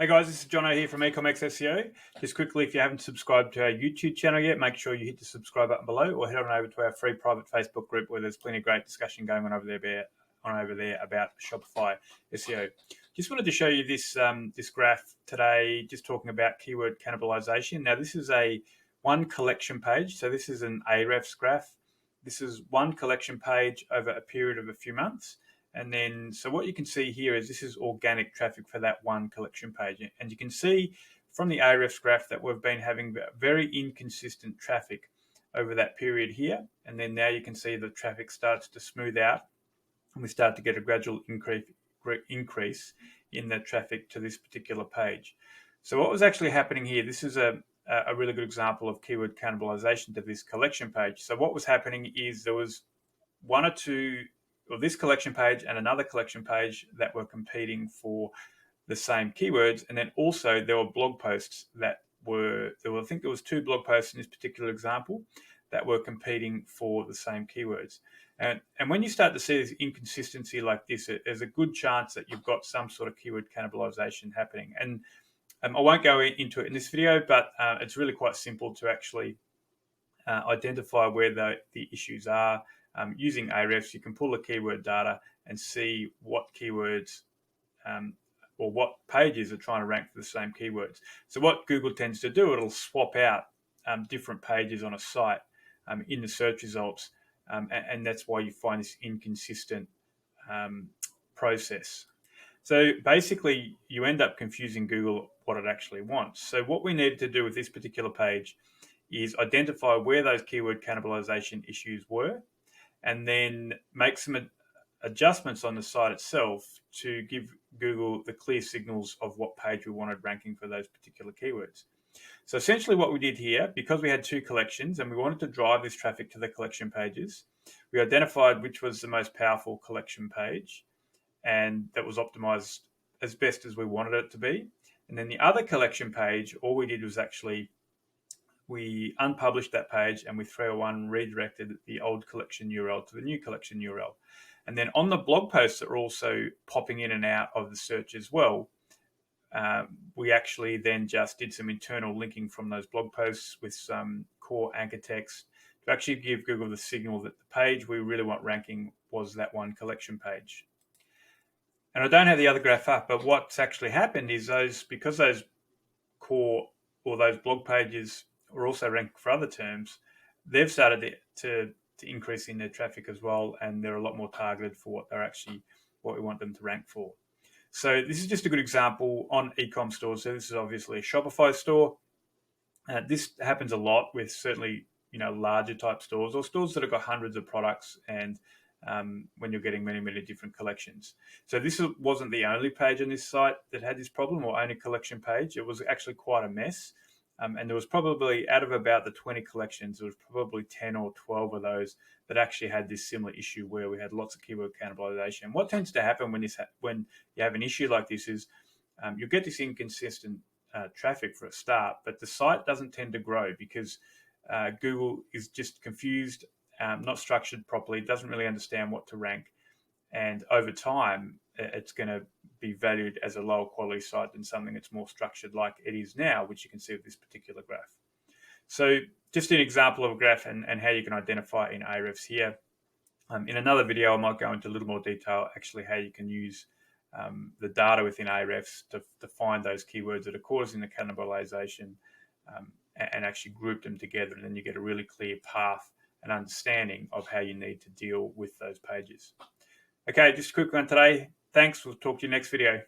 Hey guys, this is Jono here from Ecommerce SEO. Just quickly, if you haven't subscribed to our YouTube channel yet, make sure you hit the subscribe button below or head on over to our free private Facebook group where there's plenty of great discussion going on over there about Shopify SEO. Just wanted to show you this this graph today, just talking about keyword cannibalisation. Now this is a one collection page, so this is an Ahrefs graph. This is one collection page over a period of a few months. And then, so what you can see here is this is organic traffic for that one collection page. And you can see from the Ahrefs graph that we've been having very inconsistent traffic over that period here. And then now you can see the traffic starts to smooth out and we start to get a gradual increase in the traffic to this particular page. So what was actually happening here, this is a really good example of keyword cannibalisation to this collection page. So what was happening is there was one or two, or this collection page and another collection page that were competing for the same keywords. And then also there were blog posts that I think there was two blog posts in this particular example that were competing for the same keywords. And when you start to see this inconsistency like this, there's a good chance that you've got some sort of keyword cannibalisation happening. And I won't go into it in this video, but it's really quite simple to actually identify where the issues are. Using Ahrefs, you can pull the keyword data and see what keywords or what pages are trying to rank for the same keywords. So what Google tends to do, it'll swap out different pages on a site in the search results, and that's why you find this inconsistent process. So basically, you end up confusing Google what it actually wants. So what we need to do with this particular page is identify where those keyword cannibalisation issues were, and then make some adjustments on the site itself to give Google the clear signals of what page we wanted ranking for those particular keywords. So essentially what we did here, because we had two collections and we wanted to drive this traffic to the collection pages, we identified which was the most powerful collection page and that was optimized as best as we wanted it to be. And then the other collection page, all we did was actually we unpublished that page and with 301 redirected the old collection URL to the new collection URL. And then on the blog posts that are also popping in and out of the search as well, we actually then just did some internal linking from those blog posts with some core anchor text to actually give Google the signal that the page we really want ranking was that one collection page. And I don't have the other graph up, but what's actually happened is because those core or those blog pages are also ranked for other terms, they've started to increase in their traffic as well, and they're a lot more targeted for what we want them to rank for. So this is just a good example on e-com stores. So this is obviously a Shopify store. This happens a lot with certainly larger type stores or stores that have got hundreds of products, and when you're getting many different collections. So this wasn't the only page on this site that had this problem, or only collection page. It was actually quite a mess. And there was probably, out of about the 20 collections, there was probably 10 or 12 of those that actually had this similar issue where we had lots of keyword cannibalisation. What tends to happen when you have an issue like this is you get this inconsistent traffic for a start, but the site doesn't tend to grow because Google is just confused, not structured properly, doesn't really understand what to rank. And over time, it's going to be valued as a lower quality site than something that's more structured like it is now, which you can see with this particular graph. So just an example of a graph and how you can identify in Ahrefs here. In another video, I might go into a little more detail, actually how you can use the data within Ahrefs to find those keywords that are causing the cannibalisation and actually group them together. And then you get a really clear path and understanding of how you need to deal with those pages. Okay, just a quick one today. Thanks. We'll talk to you next video.